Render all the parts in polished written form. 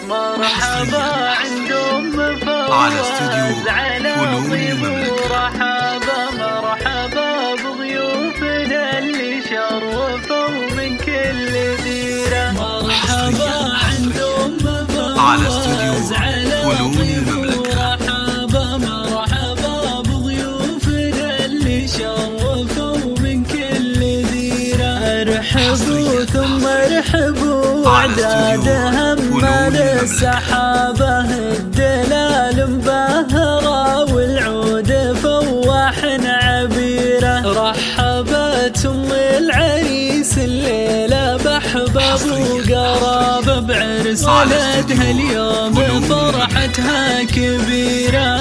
مرحبا عندهم فواز على طيب ورحابا. مرحبا بضيوفنا اللي شرفوا من كل ديرة. مرحبا عندهم فواز على طيب ورحابا. مرحبا بضيوفنا اللي شرفوا من كل ديرة. ارحبوا ثم ارحبوا اعدادها من السحابة. الدلال مبهرة والعود فواح عبيرة. رحبت ام العريس الليلة باحباب وقرابة. بعرس ولدها اليوم فرحتها كبيرة.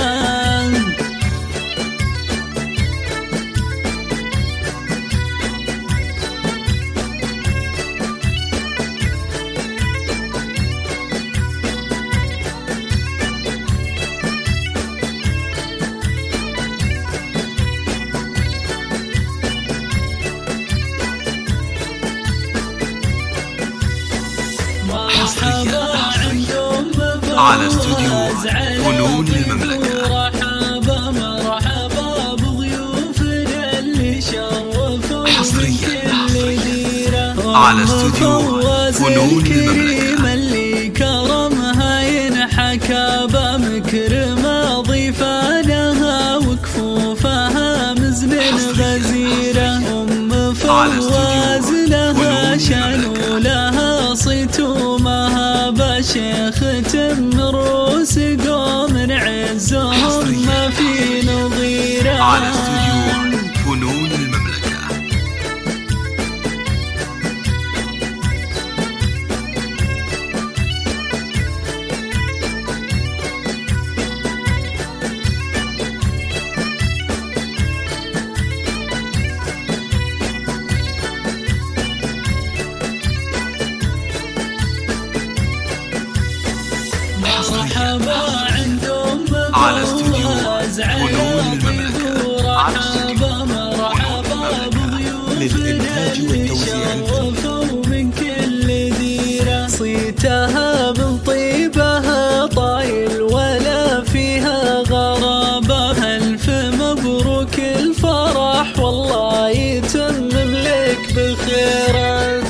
على استوديو فنون المملكة. مرحبا بضيوفنا اللي شرفوا من كل ديرة. على استوديو فنون المملكة. اللي كرمها ينحكى بمكرمة ضيفانها وكفوفها مزن الغزيرة. فواز لها شان ولها صيت ومهابة. شيخ تم رؤوس قوم عزهم ما في نظيره. على استوديو فنون المملكة. مرحبا عندهم على استوديو فنون المملكة. مرحبا بضيوفنا اللي شرفوا من كل ديرة. صيتها من طيبها طايل ولا فيها غرابة. ألف مبروك الفرح والله يتمم لك بالخيرات.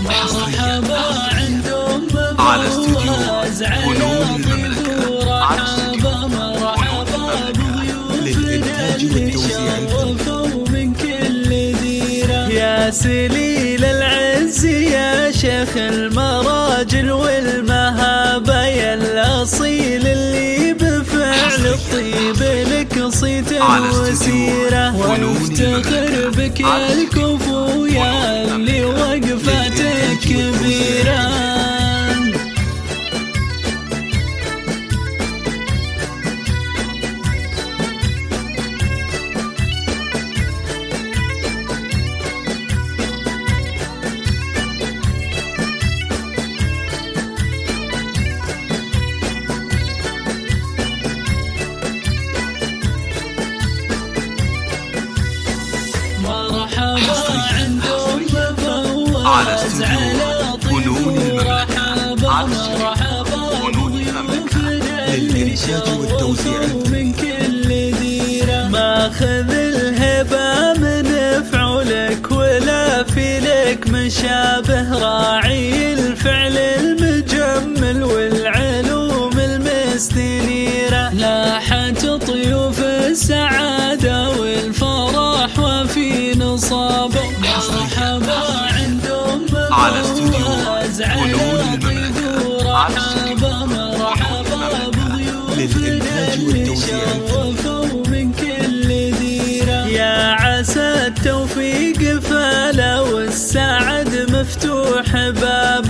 مرحبا عندهم على استوديو فنون مرحبا بضيوفنا اللي شرفوا من كل ديرة. يا سليل العز يا شيخ المراجل والمهابة. يا الأصيل اللي بفعل الطيب لك صيت وسيرة. ونفتخر بك يا الكفو يا اللي وقفتك كبيرة. مرحبا عندهم فواز على طيب ورحابا. مرحبا بضيوفنا اللي شرفوا من كل ديرة. ماخذ الهبة من فعلك ولا في لك مشابه. راعي الفعل المجمل والعلوم المستنيرة. لاحت طيوف السعادة والفرح وفي نصابه. مرحبا عندهم فواز على طيب ورحابا. مرحبا بضيوفنا اللي شرفوا من كل ديرة. يا عسى التوفيق فلا والسعد مفتوح باب.